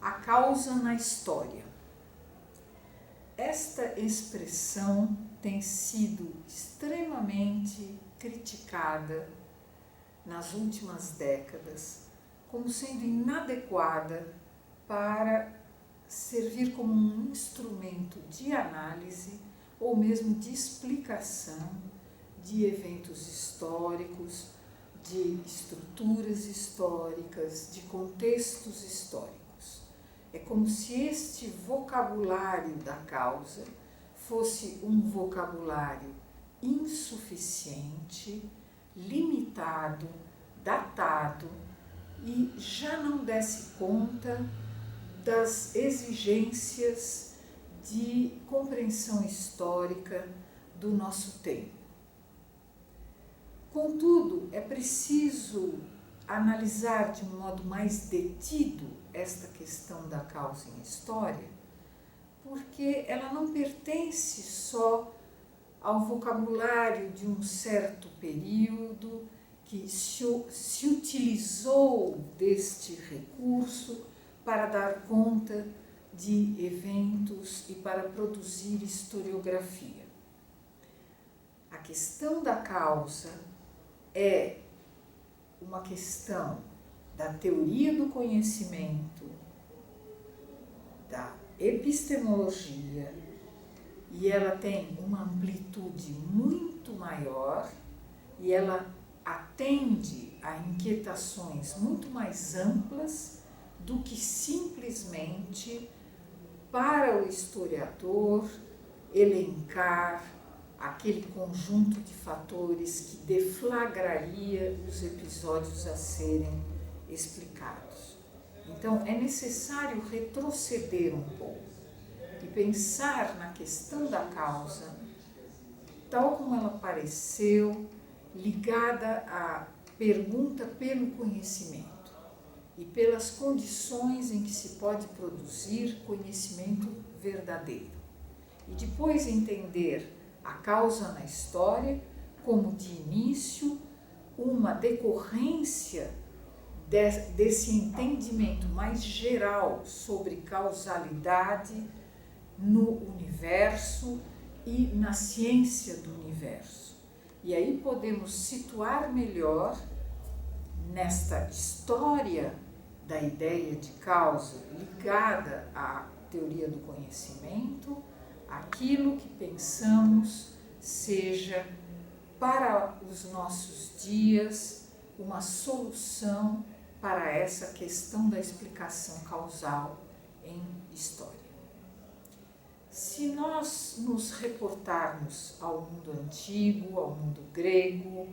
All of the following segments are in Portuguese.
a causa na história. Esta expressão tem sido extremamente criticada nas últimas décadas como sendo inadequada para servir como um instrumento de análise ou mesmo de explicação de eventos históricos, de estruturas históricas, de contextos históricos. É como se este vocabulário da causa fosse um vocabulário insuficiente, limitado, datado e já não desse conta das exigências de compreensão histórica do nosso tempo. Contudo, é preciso analisar de um modo mais detido esta questão da causa em história, porque ela não pertence só ao vocabulário de um certo período que se utilizou deste recurso para dar conta de eventos e para produzir historiografia. A questão da causa é uma questão da teoria do conhecimento, da epistemologia, e ela tem uma amplitude muito maior e ela atende a inquietações muito mais amplas do que simplesmente para o historiador elencar aquele conjunto de fatores que deflagraria os episódios a serem explicados. Então, é necessário retroceder um pouco e pensar na questão da causa, tal como ela apareceu, ligada à pergunta pelo conhecimento e pelas condições em que se pode produzir conhecimento verdadeiro. E depois entender a causa na história como, de início, uma decorrência desse entendimento mais geral sobre causalidade no universo e na ciência do universo. E aí podemos situar melhor nesta história da ideia de causa ligada à teoria do conhecimento, aquilo que pensamos seja para os nossos dias uma solução para essa questão da explicação causal em história. Se nós nos reportarmos ao mundo antigo, ao mundo grego,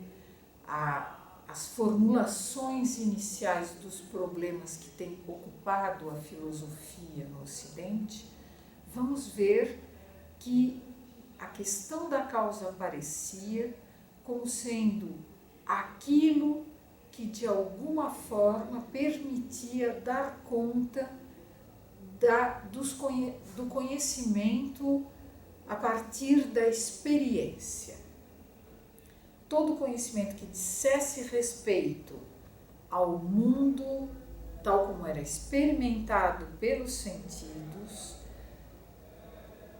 às formulações iniciais dos problemas que têm ocupado a filosofia no Ocidente, vamos ver que a questão da causa aparecia como sendo aquilo que de alguma forma permitia dar conta do conhecimento a partir da experiência. Todo conhecimento que dissesse respeito ao mundo tal como era experimentado pelos sentidos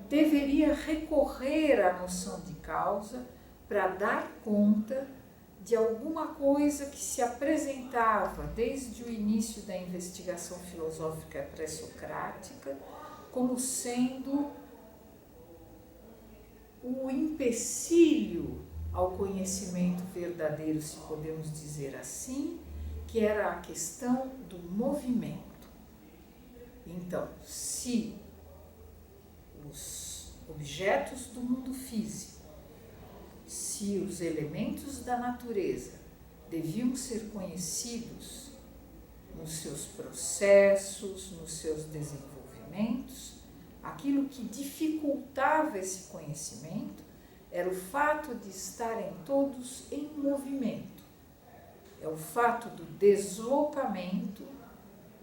deveria recorrer à noção de causa para dar conta de alguma coisa que se apresentava desde o início da investigação filosófica pré-socrática como sendo o empecilho ao conhecimento verdadeiro, se podemos dizer assim, que era a questão do movimento. Então, se os objetos do mundo físico, se os elementos da natureza deviam ser conhecidos nos seus processos, nos seus desenvolvimentos, aquilo que dificultava esse conhecimento era o fato de estarem todos em movimento. É o fato do deslocamento,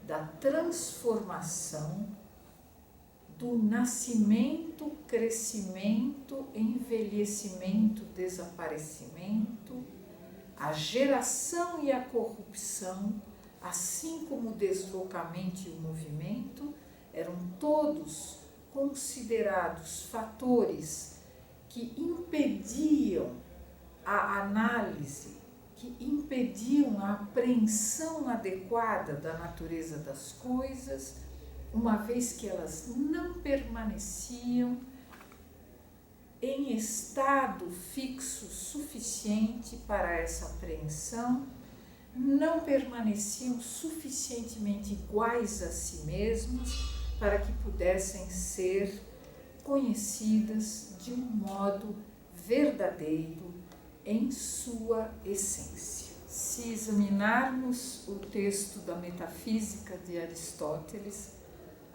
da transformação, do nascimento, crescimento, envelhecimento, desaparecimento, a geração e a corrupção assim como o deslocamento e o movimento, eram todos considerados fatores que impediam a análise, que impediam a apreensão adequada da natureza das coisas, uma vez que elas não permaneciam em estado fixo suficiente para essa apreensão, não permaneciam suficientemente iguais a si mesmos para que pudessem ser conhecidas de um modo verdadeiro em sua essência. Se examinarmos o texto da Metafísica de Aristóteles,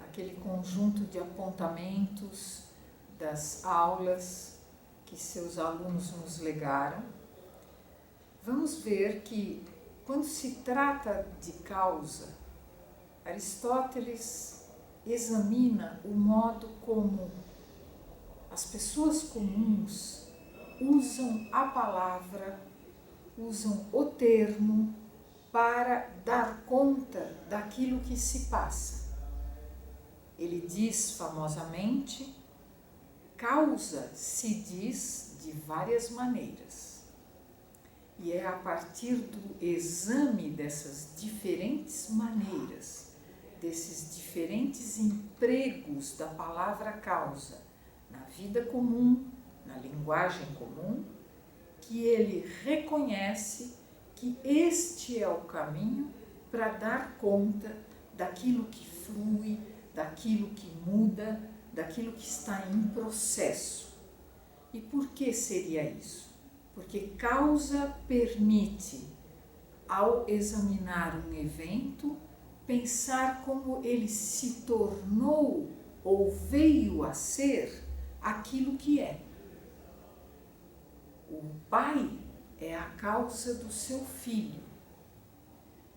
aquele conjunto de apontamentos das aulas que seus alunos nos legaram, vamos ver que, quando se trata de causa, Aristóteles examina o modo como as pessoas comuns usam a palavra, usam o termo para dar conta daquilo que se passa. Ele diz famosamente: causa se diz de várias maneiras. E é a partir do exame dessas diferentes maneiras, desses diferentes empregos da palavra causa na vida comum, na linguagem comum, que ele reconhece que este é o caminho para dar conta daquilo que flui, daquilo que muda, daquilo que está em processo. E por que seria isso? Porque causa permite, ao examinar um evento, pensar como ele se tornou ou veio a ser aquilo que é. O pai é a causa do seu filho.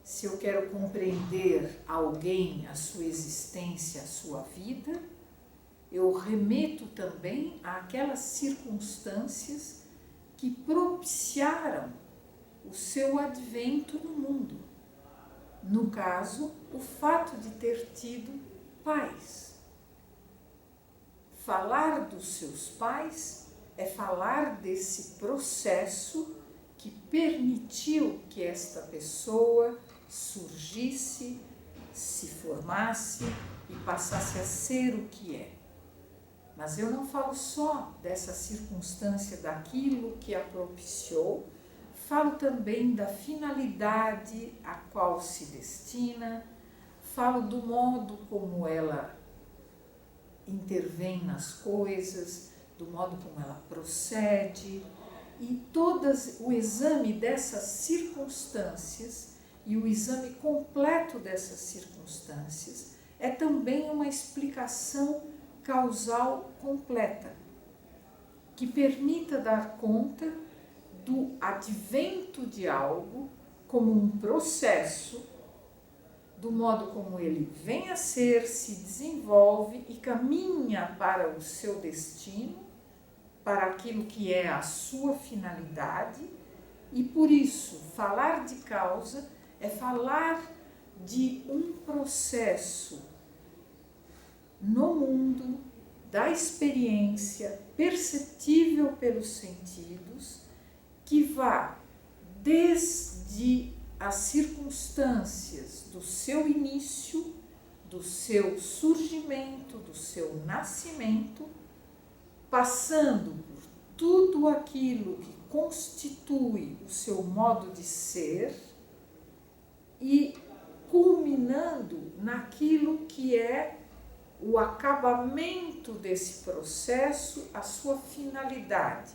Se eu quero compreender alguém, a sua existência, a sua vida, eu remeto também àquelas circunstâncias que propiciaram o seu advento no mundo. No caso, o fato de ter tido pais. Falar dos seus pais é falar desse processo que permitiu que esta pessoa surgisse, se formasse e passasse a ser o que é. Mas eu não falo só dessa circunstância, daquilo que a propiciou, falo também da finalidade a qual se destina, falo do modo como ela intervém nas coisas, do modo como ela procede, e o exame dessas circunstâncias e o exame completo dessas circunstâncias é também uma explicação causal completa, que permita dar conta do advento de algo como um processo, do modo como ele vem a ser, se desenvolve e caminha para o seu destino, para aquilo que é a sua finalidade, e por isso falar de causa é falar de um processo no mundo da experiência perceptível pelos sentidos, que vá desde as circunstâncias do seu início, do seu surgimento, do seu nascimento, passando por tudo aquilo que constitui o seu modo de ser e culminando naquilo que é o acabamento desse processo, a sua finalidade,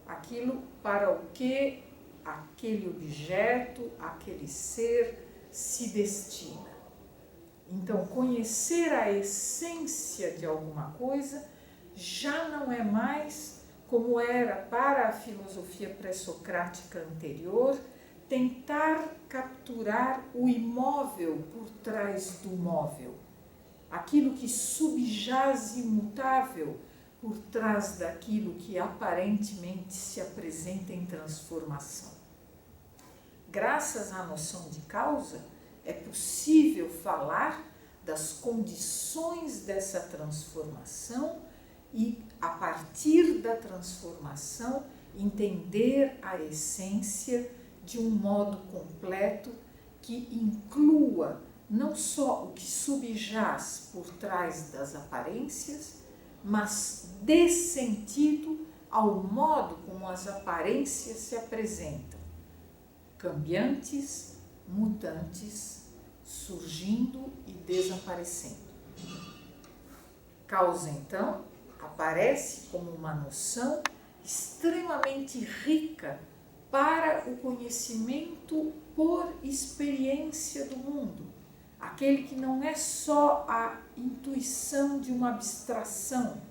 aquilo para o que aquele objeto, aquele ser se destina. Então, conhecer a essência de alguma coisa já não é mais como era para a filosofia pré-socrática anterior, tentar capturar o imóvel por trás do móvel, aquilo que subjaz imutável por trás daquilo que aparentemente se apresenta em transformação. Graças à noção de causa, É possível falar das condições dessa transformação e, a partir da transformação, entender a essência de um modo completo que inclua não só o que subjaz por trás das aparências, mas dê sentido ao modo como as aparências se apresentam, cambiantes, mutantes, surgindo e desaparecendo. Causa, então, aparece como uma noção extremamente rica para o conhecimento por experiência do mundo, aquele que não é só a intuição de uma abstração,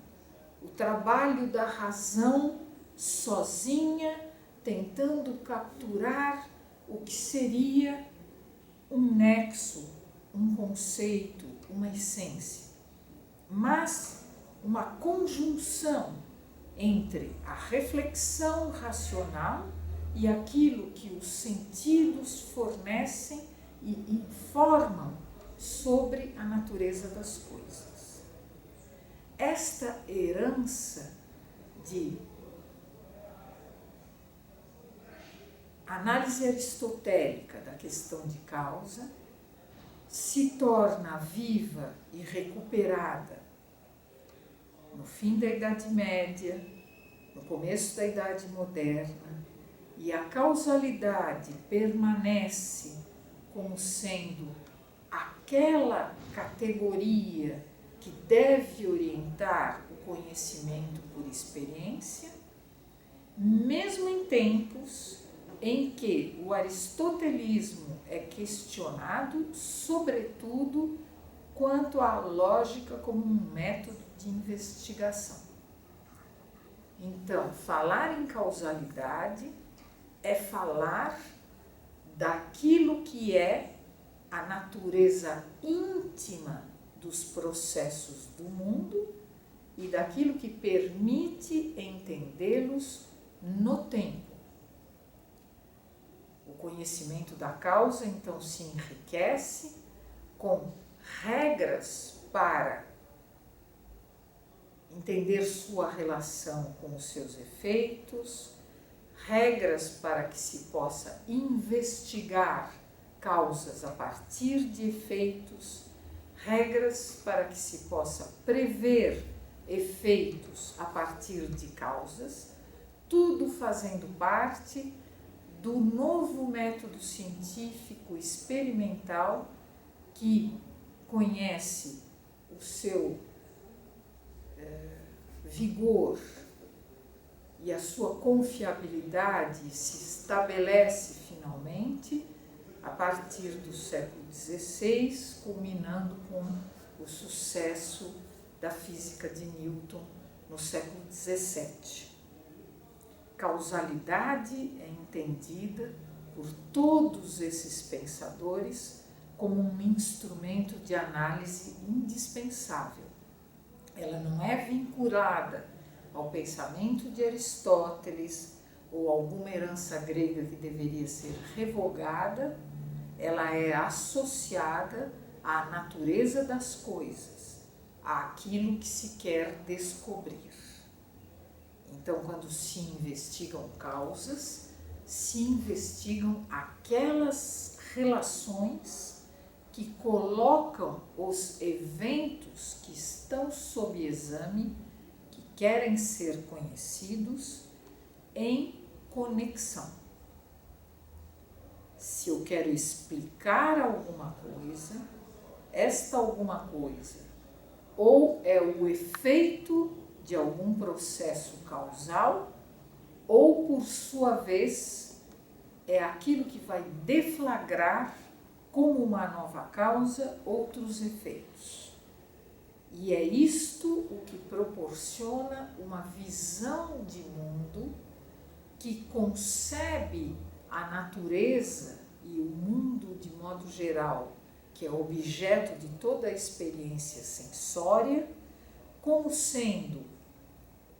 o trabalho da razão sozinha, tentando capturar o que seria um nexo, um conceito, uma essência, mas uma conjunção entre a reflexão racional e aquilo que os sentidos fornecem e informam sobre a natureza das coisas. Esta herança de análise aristotélica da questão de causa se torna viva e recuperada no fim da Idade Média, no começo da Idade Moderna, e a causalidade permanece como sendo aquela categoria que deve orientar o conhecimento por experiência, mesmo em tempos em que o aristotelismo é questionado, sobretudo quanto à lógica como um método de investigação. Então, falar em causalidade é falar daquilo que é a natureza íntima dos processos do mundo e daquilo que permite entendê-los no tempo. O conhecimento da causa, então, se enriquece com regras para entender sua relação com os seus efeitos, regras para que se possa investigar causas a partir de efeitos, regras para que se possa prever efeitos a partir de causas, tudo fazendo parte do novo método científico experimental que conhece o seu vigor e a sua confiabilidade se estabelece finalmente a partir do século XVI, culminando com o sucesso da física de Newton no século XVII. Causalidade é entendida por todos esses pensadores como um instrumento de análise indispensável. Ela não é vinculada ao pensamento de Aristóteles ou alguma herança grega que deveria ser revogada, ela é associada à natureza das coisas, àquilo que se quer descobrir. Então, quando se investigam causas, se investigam aquelas relações que colocam os eventos que estão sob exame, que querem ser conhecidos, em conexão. Se eu quero explicar alguma coisa, esta alguma coisa ou é o efeito de algum processo causal, ou, por sua vez, é aquilo que vai deflagrar como uma nova causa outros efeitos. E é isto o que proporciona uma visão de mundo que concebe a natureza e o mundo de modo geral, que é objeto de toda a experiência sensória, como sendo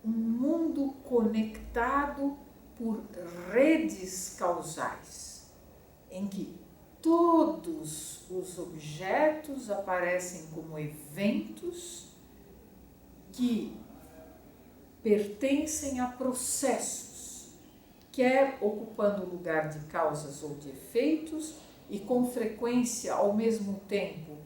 um mundo conectado por redes causais, em que todos os objetos aparecem como eventos que pertencem a processos, quer ocupando o lugar de causas ou de efeitos, e com frequência, ao mesmo tempo,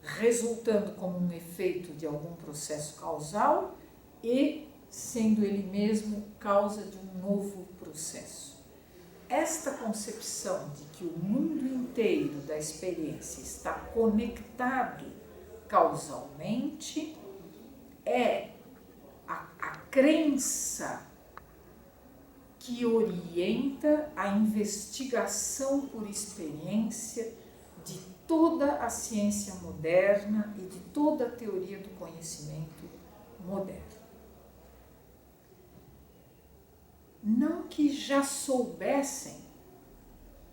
resultando como um efeito de algum processo causal e sendo ele mesmo causa de um novo processo. Esta concepção de que o mundo inteiro da experiência está conectado causalmente é a crença que orienta a investigação por experiência de toda a ciência moderna e de toda a teoria do conhecimento moderno. Não que já soubessem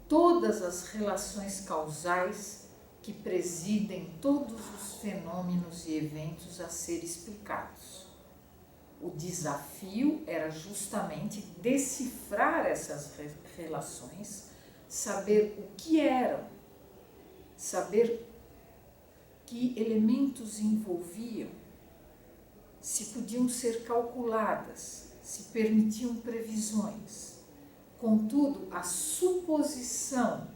todas as relações causais que presidem todos os fenômenos e eventos a ser explicados. O desafio era justamente decifrar essas relações, saber o que eram, saber que elementos envolviam, se podiam ser calculadas, se permitiam previsões. Contudo, a suposição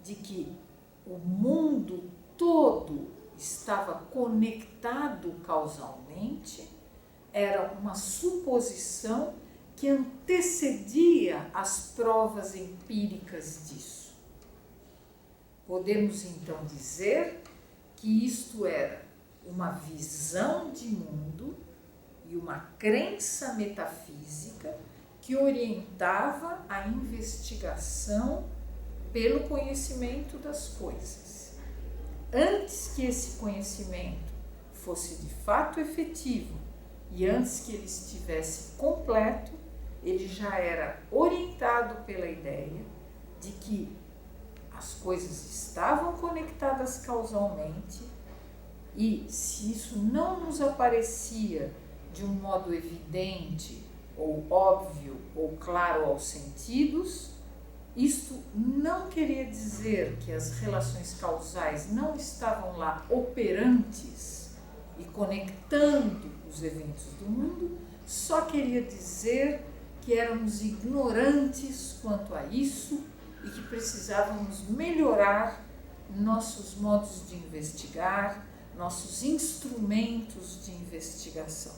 de que o mundo todo estava conectado causalmente era uma suposição que antecedia as provas empíricas disso. Podemos então dizer que isto era uma visão de mundo e uma crença metafísica que orientava a investigação pelo conhecimento das coisas. Antes que esse conhecimento fosse de fato efetivo e antes que ele estivesse completo, ele já era orientado pela ideia de que as coisas estavam conectadas causalmente e, se isso não nos aparecia de um modo evidente ou óbvio ou claro aos sentidos, isto não queria dizer que as relações causais não estavam lá operantes e conectando os eventos do mundo, só queria dizer que éramos ignorantes quanto a isso e que precisávamos melhorar nossos modos de investigar, nossos instrumentos de investigação.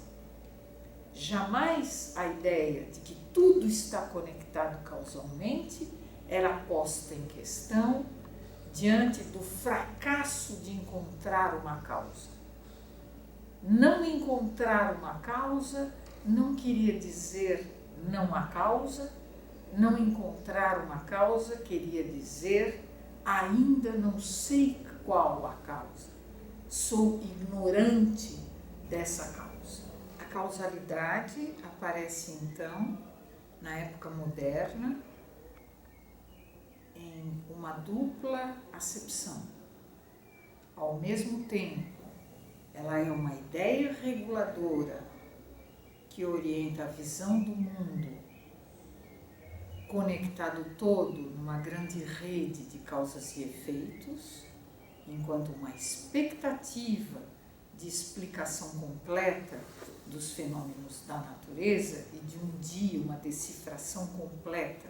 Jamais a ideia de que tudo está conectado causalmente era posta em questão diante do fracasso de encontrar uma causa. Não encontrar uma causa não queria dizer não há causa, não encontrar uma causa queria dizer ainda não sei qual a causa, sou ignorante dessa causa. A causalidade aparece então, na época moderna, em uma dupla acepção. Ao mesmo tempo, ela é uma ideia reguladora que orienta a visão do mundo conectado todo numa grande rede de causas e efeitos, enquanto uma expectativa de explicação completa dos fenômenos da natureza e de um dia uma decifração completa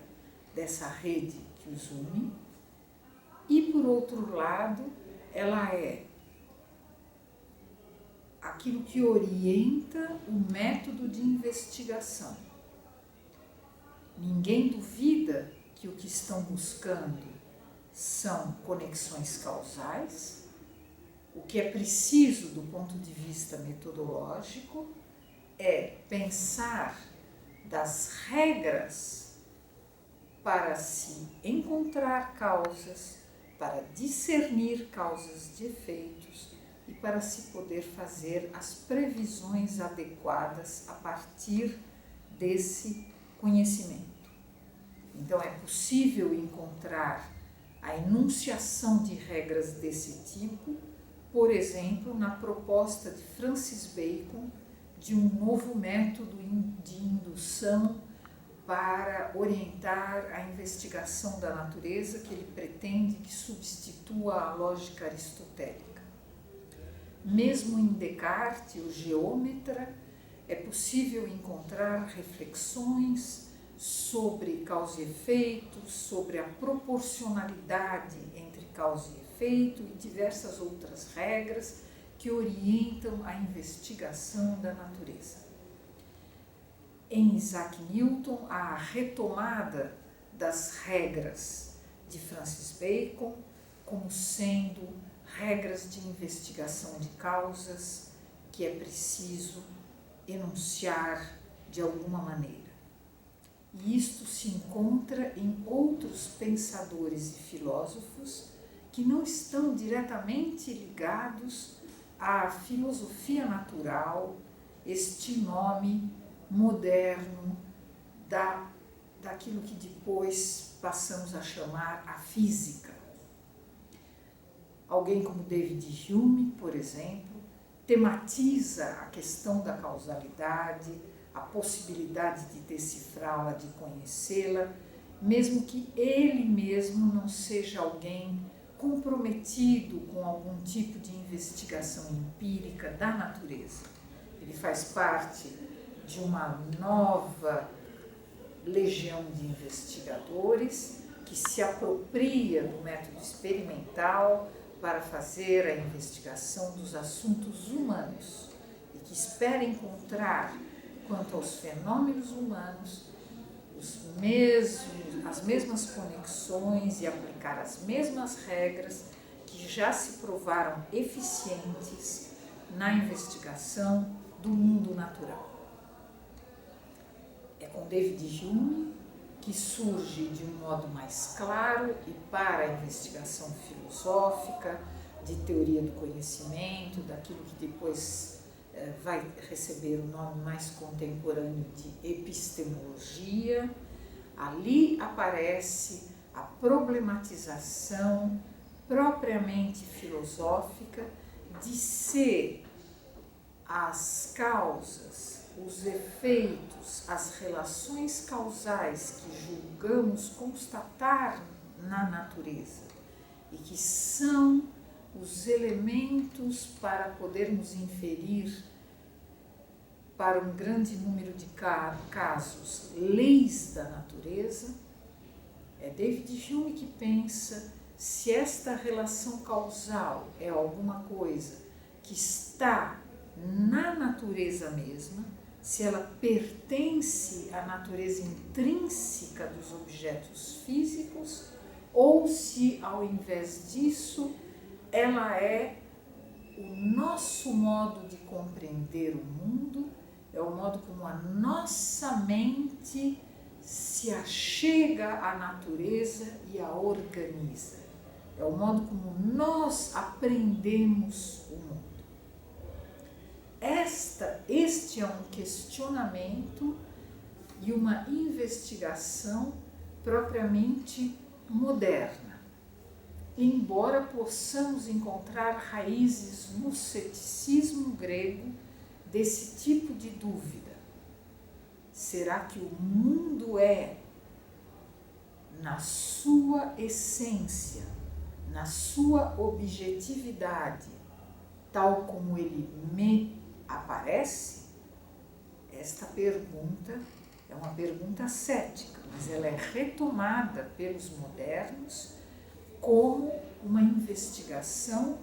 dessa rede que os une. E, por outro lado, ela é aquilo que orienta o método de investigação. Ninguém duvida que o que estão buscando são conexões causais. O que é preciso do ponto de vista metodológico é pensar das regras para se encontrar causas, para discernir causas de efeitos e para se poder fazer as previsões adequadas a partir desse conhecimento. Então, é possível encontrar a enunciação de regras desse tipo, por exemplo, na proposta de Francis Bacon de um novo método de indução para orientar a investigação da natureza que ele pretende que substitua a lógica aristotélica. Mesmo em Descartes, o geômetra, é possível encontrar reflexões sobre causa e efeito, sobre a proporcionalidade entre causa e efeito e diversas outras regras que orientam a investigação da natureza. Em Isaac Newton, há a retomada das regras de Francis Bacon como sendo regras de investigação de causas que é preciso enunciar de alguma maneira. E isto se encontra em outros pensadores e filósofos que não estão diretamente ligados à filosofia natural, este nome moderno daquilo que depois passamos a chamar a física. Alguém como David Hume, por exemplo, tematiza a questão da causalidade, a possibilidade de decifrá-la, de conhecê-la, mesmo que ele mesmo não seja alguém comprometido com algum tipo de investigação empírica da natureza. Ele faz parte de uma nova legião de investigadores que se apropria do método experimental para fazer a investigação dos assuntos humanos e que espera encontrar, quanto aos fenômenos humanos, as mesmas conexões e aplicar as mesmas regras que já se provaram eficientes na investigação do mundo natural. É com David Hume que surge de um modo mais claro e para a investigação filosófica, de teoria do conhecimento, daquilo que depois vai receber o nome mais contemporâneo de epistemologia. Ali aparece a problematização propriamente filosófica de se as causas, os efeitos, as relações causais que julgamos constatar na natureza e que são os elementos para podermos inferir para um grande número de casos leis da natureza. É David Hume que pensa se esta relação causal é alguma coisa que está na natureza mesma, se ela pertence à natureza intrínseca dos objetos físicos, ou se, ao invés disso, ela é o nosso modo de compreender o mundo, é o modo como a nossa mente se achega à natureza e a organiza. É o modo como nós aprendemos o mundo. Este é um questionamento e uma investigação propriamente moderna, embora possamos encontrar raízes no ceticismo grego desse tipo de dúvida. Será que o mundo é, na sua essência, na sua objetividade, tal como ele me aparece? Esta pergunta é uma pergunta cética, mas ela é retomada pelos modernos como uma investigação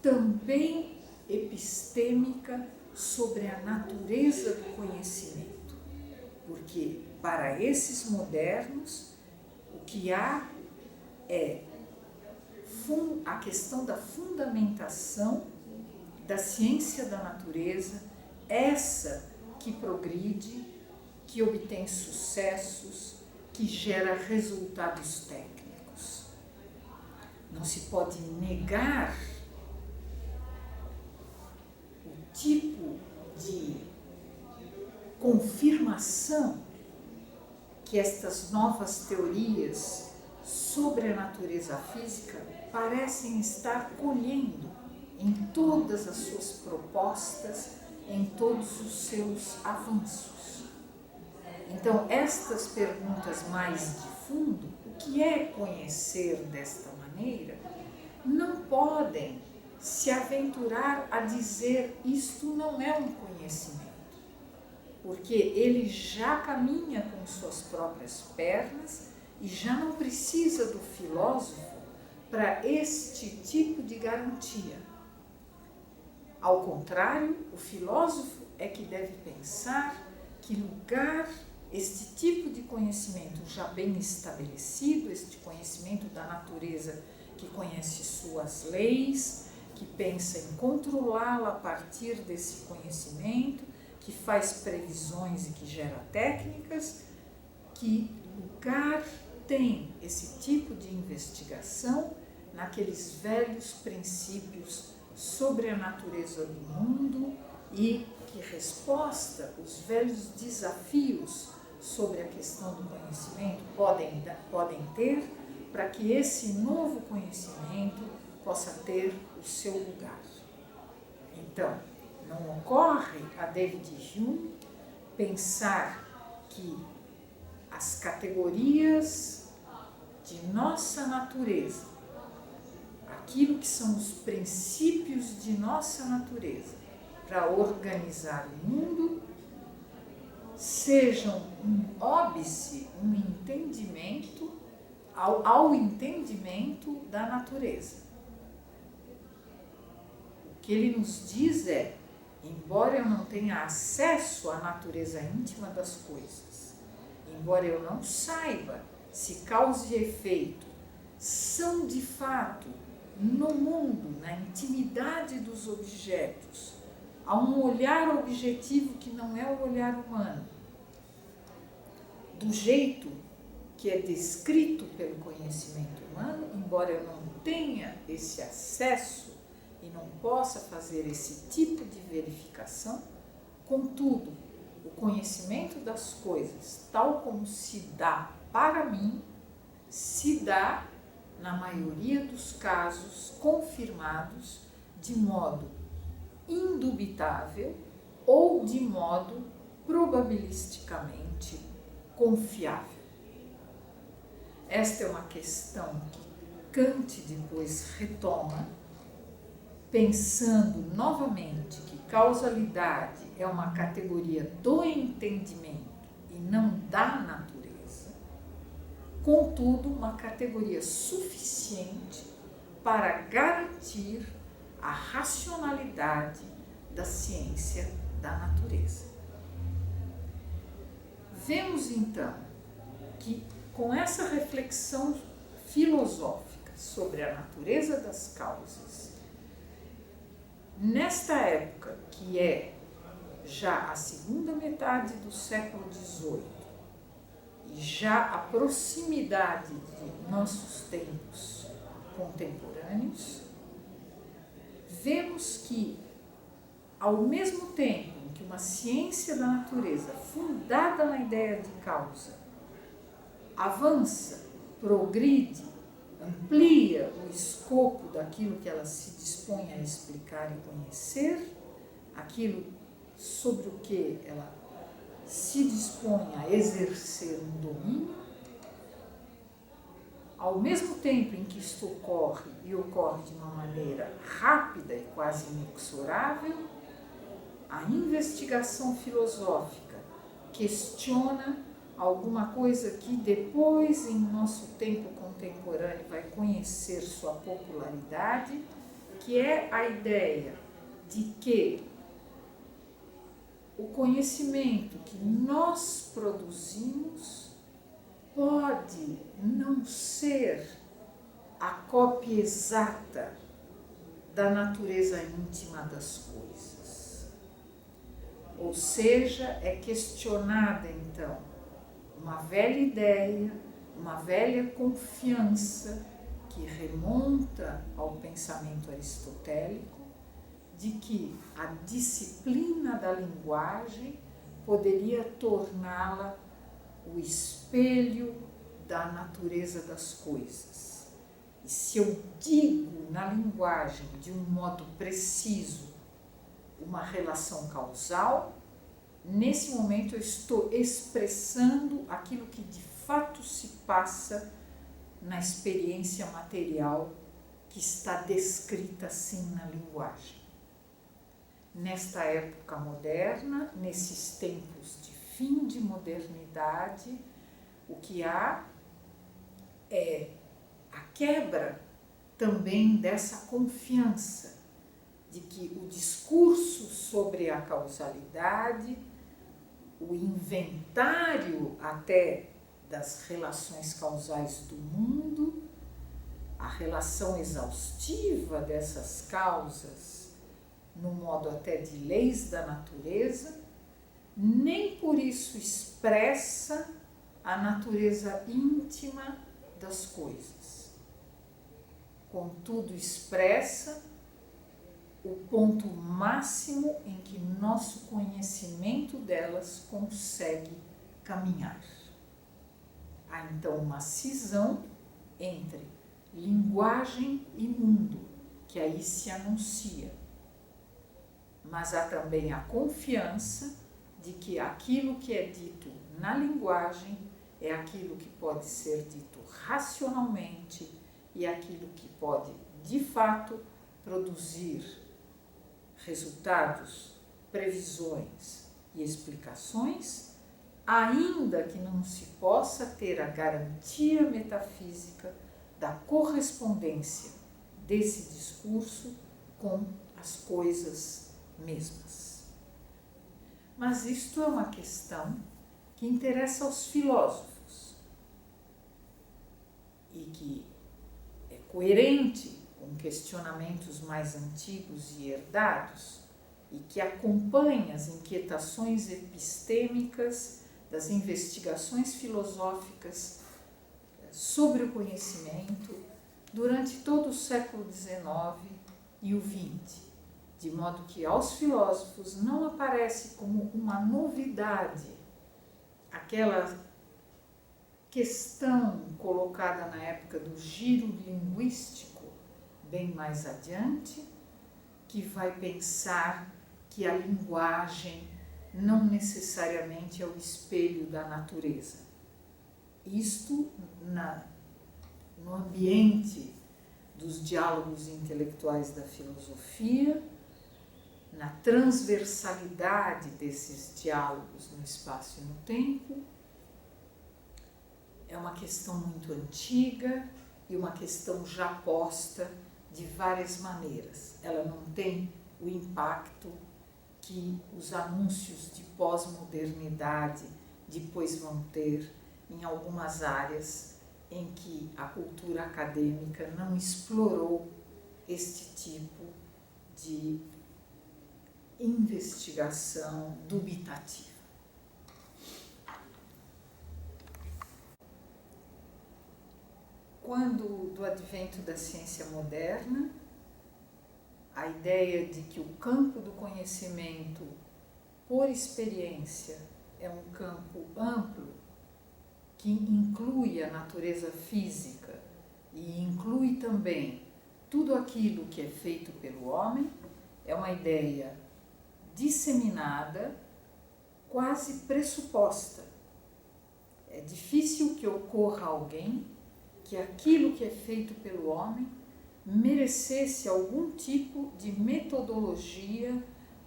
também epistêmica sobre a natureza do conhecimento. Porque para esses modernos o que há é a questão da fundamentação da ciência da natureza, essa que progride, que obtém sucessos, que gera resultados técnicos. Não se pode negar o tipo de confirmação que estas novas teorias sobre a natureza física parecem estar colhendo em todas as suas propostas, em todos os seus avanços. Então, estas perguntas mais de fundo, o que é conhecer desta maneira, não podem se aventurar a dizer isto não é um conhecimento, porque ele já caminha com suas próprias pernas e já não precisa do filósofo para este tipo de garantia. Ao contrário, o filósofo é que deve pensar que lugar este tipo de conhecimento já bem estabelecido, este conhecimento da natureza que conhece suas leis, que pensa em controlá-la a partir desse conhecimento, que faz previsões e que gera técnicas, que lugar tem esse tipo de investigação naqueles velhos princípios sobre a natureza do mundo e que resposta os velhos desafios sobre a questão do conhecimento podem ter para que esse novo conhecimento possa ter o seu lugar. Então, não ocorre a David Hume pensar que as categorias de nossa natureza, aquilo que são os princípios de nossa natureza para organizar o mundo, sejam um óbice, um entendimento ao entendimento da natureza. O que ele nos diz é, embora eu não tenha acesso à natureza íntima das coisas, embora eu não saiba se causa e efeito são de fato no mundo, na intimidade dos objetos, há um olhar objetivo que não é o olhar humano, do jeito que é descrito pelo conhecimento humano, embora eu não tenha esse acesso e não possa fazer esse tipo de verificação, contudo, o conhecimento das coisas, tal como se dá para mim, se dá, na maioria dos casos, confirmados de modo indubitável ou de modo probabilisticamente confiável. Esta é uma questão que Kant depois retoma, pensando novamente que causalidade é uma categoria do entendimento e não da natureza, contudo, uma categoria suficiente para garantir a racionalidade da ciência da natureza. Vemos então que com essa reflexão filosófica sobre a natureza das causas, nesta época que é já a segunda metade do século XVIII e já a proximidade de nossos tempos contemporâneos, vemos que, ao mesmo tempo que uma ciência da natureza fundada na ideia de causa avança, progride, amplia o escopo daquilo que ela se dispõe a explicar e conhecer, aquilo sobre o que ela se dispõe a exercer um domínio, ao mesmo tempo em que isto ocorre, e ocorre de uma maneira rápida e quase inexorável, a investigação filosófica questiona alguma coisa que depois, em nosso tempo contemporâneo, vai conhecer sua popularidade, que é a ideia de que o conhecimento que nós produzimos pode não ser a cópia exata da natureza íntima das coisas. Ou seja, é questionada então uma velha ideia, uma velha confiança que remonta ao pensamento aristotélico de que a disciplina da linguagem poderia torná-la o espelho da natureza das coisas. E se eu digo na linguagem de um modo preciso uma relação causal, nesse momento eu estou expressando aquilo que de fato se passa na experiência material que está descrita assim na linguagem. Nesta época moderna, nesses tempos de fim de modernidade, o que há é a quebra também dessa confiança de que o discurso sobre a causalidade, o inventário até das relações causais do mundo, a relação exaustiva dessas causas, no modo até de leis da natureza, nem por isso expressa a natureza íntima das coisas. Contudo, expressa o ponto máximo em que nosso conhecimento delas consegue caminhar. Há então uma cisão entre linguagem e mundo, que aí se anuncia. Mas há também a confiança de que aquilo que é dito na linguagem é aquilo que pode ser dito racionalmente e aquilo que pode, de fato, produzir resultados, previsões e explicações, ainda que não se possa ter a garantia metafísica da correspondência desse discurso com as coisas mesmas. Mas isto é uma questão que interessa aos filósofos e que é coerente com questionamentos mais antigos e herdados e que acompanha as inquietações epistêmicas das investigações filosóficas sobre o conhecimento durante todo o século XIX e o XX, de modo que aos filósofos não aparece como uma novidade aquela questão colocada na época do giro linguístico, bem mais adiante, que vai pensar que a linguagem não necessariamente é o espelho da natureza. Isto no ambiente dos diálogos intelectuais da filosofia, na transversalidade desses diálogos no espaço e no tempo. É uma questão muito antiga e uma questão já posta de várias maneiras. Ela não tem o impacto que os anúncios de pós-modernidade depois vão ter em algumas áreas em que a cultura acadêmica não explorou este tipo de investigação dubitativa. Quando do advento da ciência moderna, a ideia de que o campo do conhecimento por experiência é um campo amplo que inclui a natureza física e inclui também tudo aquilo que é feito pelo homem, é uma ideia disseminada, quase pressuposta. É difícil que ocorra alguém que aquilo que é feito pelo homem merecesse algum tipo de metodologia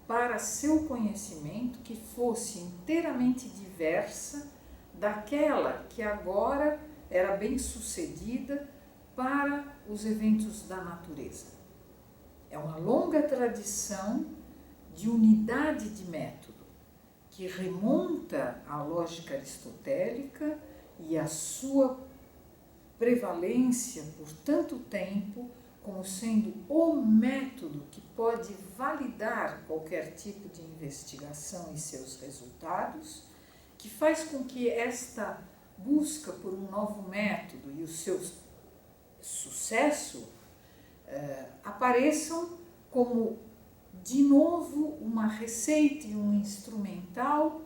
para seu conhecimento que fosse inteiramente diversa daquela que agora era bem sucedida para os eventos da natureza. É uma longa tradição de unidade de método que remonta à lógica aristotélica e à sua prevalência por tanto tempo como sendo o método que pode validar qualquer tipo de investigação e seus resultados, que faz com que esta busca por um novo método e o seu sucesso apareçam como, de novo, uma receita e um instrumental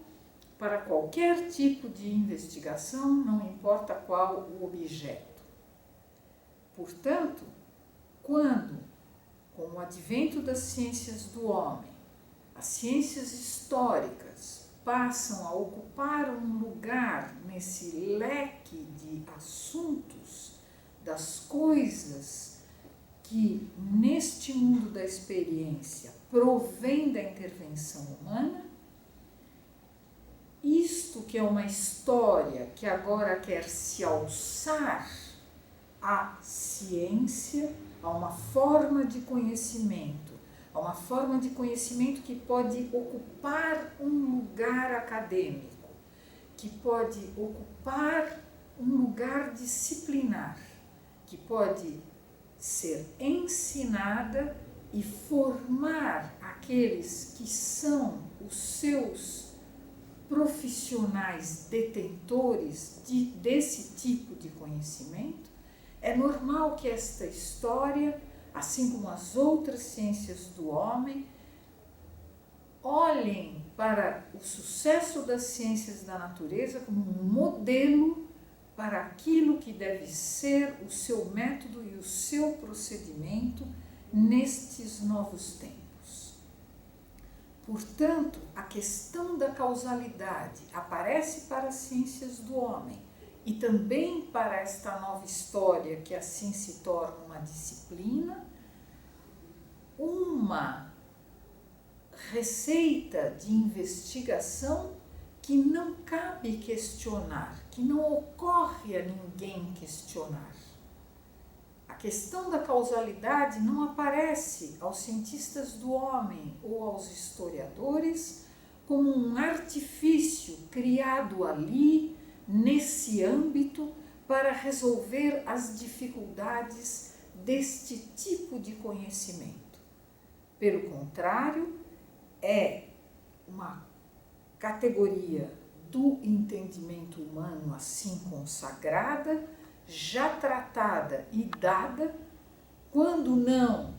para qualquer tipo de investigação, não importa qual o objeto. Portanto, quando, com o advento das ciências do homem, as ciências históricas passam a ocupar um lugar nesse leque de assuntos, das coisas que neste mundo da experiência provém da intervenção humana. Isto que é uma história que agora quer se alçar à ciência, a uma forma de conhecimento, a uma forma de conhecimento que pode ocupar um lugar acadêmico, que pode ocupar um lugar disciplinar, que pode ser ensinada e formar aqueles que são os seus profissionais detentores desse tipo de conhecimento. É normal que esta história, assim como as outras ciências do homem, olhem para o sucesso das ciências da natureza como um modelo para aquilo que deve ser o seu método e o seu procedimento nestes novos tempos. Portanto, a questão da causalidade aparece para as ciências do homem e também para esta nova história que assim se torna uma disciplina, uma receita de investigação que não cabe questionar, que não ocorre a ninguém questionar. A questão da causalidade não aparece aos cientistas do homem ou aos historiadores como um artifício criado ali, nesse âmbito, para resolver as dificuldades deste tipo de conhecimento. Pelo contrário, é uma categoria do entendimento humano assim consagrada, já tratada e dada, quando não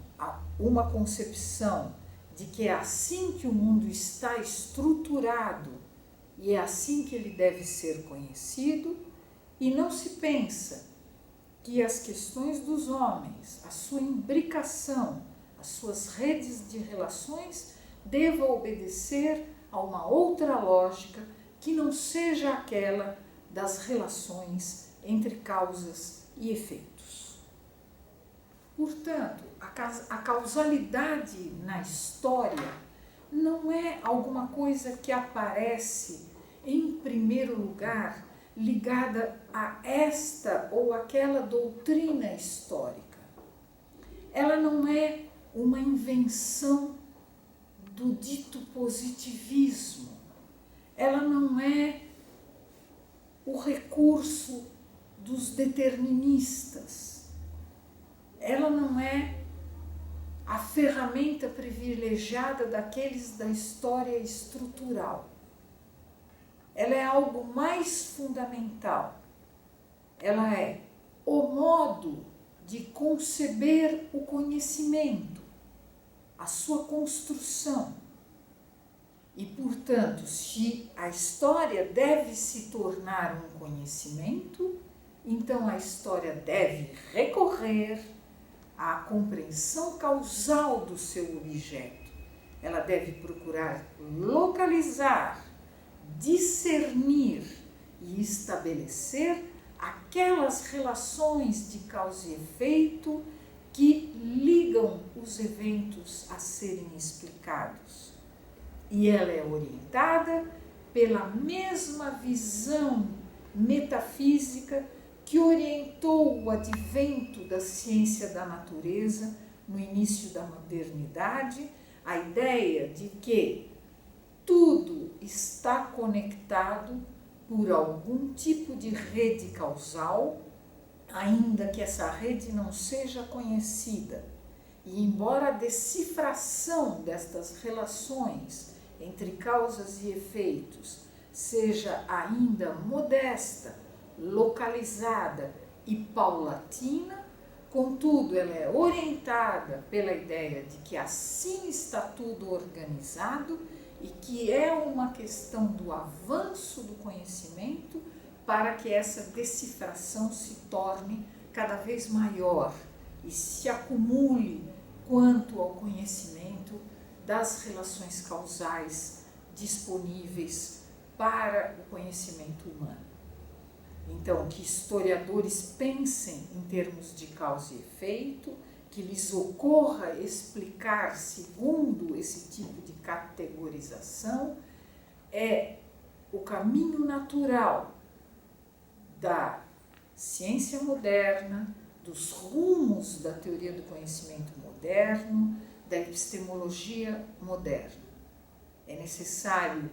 uma concepção de que é assim que o mundo está estruturado e é assim que ele deve ser conhecido, e não se pensa que as questões dos homens, a sua imbricação, as suas redes de relações devam obedecer a uma outra lógica que não seja aquela das relações entre causas e efeitos. Portanto, a causalidade na história não é alguma coisa que aparece em primeiro lugar ligada a esta ou aquela doutrina histórica. Ela não é uma invenção do dito positivismo. Ela não é o recurso dos deterministas. Ela não é a ferramenta privilegiada daqueles da história estrutural. Ela é algo mais fundamental. Ela é o modo de conceber o conhecimento, a sua construção. E, portanto, se a história deve se tornar um conhecimento, então a história deve recorrer à compreensão causal do seu objeto. Ela deve procurar localizar, discernir e estabelecer aquelas relações de causa e efeito que ligam os eventos a serem explicados. E ela é orientada pela mesma visão metafísica que orientou o advento da ciência da natureza no início da modernidade, a ideia de que tudo está conectado por algum tipo de rede causal, ainda que essa rede não seja conhecida. E embora a decifração destas relações entre causas e efeitos seja ainda modesta, localizada e paulatina, contudo ela é orientada pela ideia de que assim está tudo organizado e que é uma questão do avanço do conhecimento para que essa decifração se torne cada vez maior e se acumule quanto ao conhecimento das relações causais disponíveis para o conhecimento humano. Então, que historiadores pensem em termos de causa e efeito, que lhes ocorra explicar segundo esse tipo de categorização, é o caminho natural da ciência moderna, dos rumos da teoria do conhecimento moderno, da epistemologia moderna. É necessário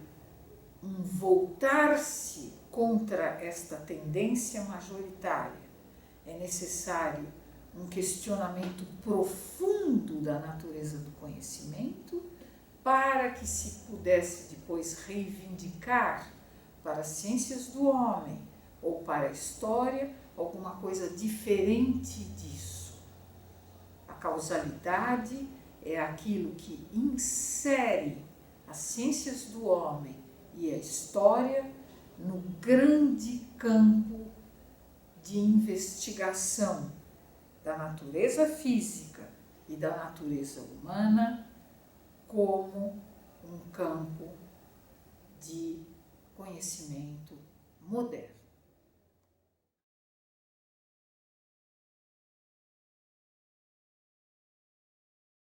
um voltar-se contra esta tendência majoritária. É necessário um questionamento profundo da natureza do conhecimento para que se pudesse depois reivindicar para as ciências do homem ou para a história alguma coisa diferente disso. A causalidade é aquilo que insere as ciências do homem e a história no grande campo de investigação da natureza física e da natureza humana como um campo de conhecimento moderno.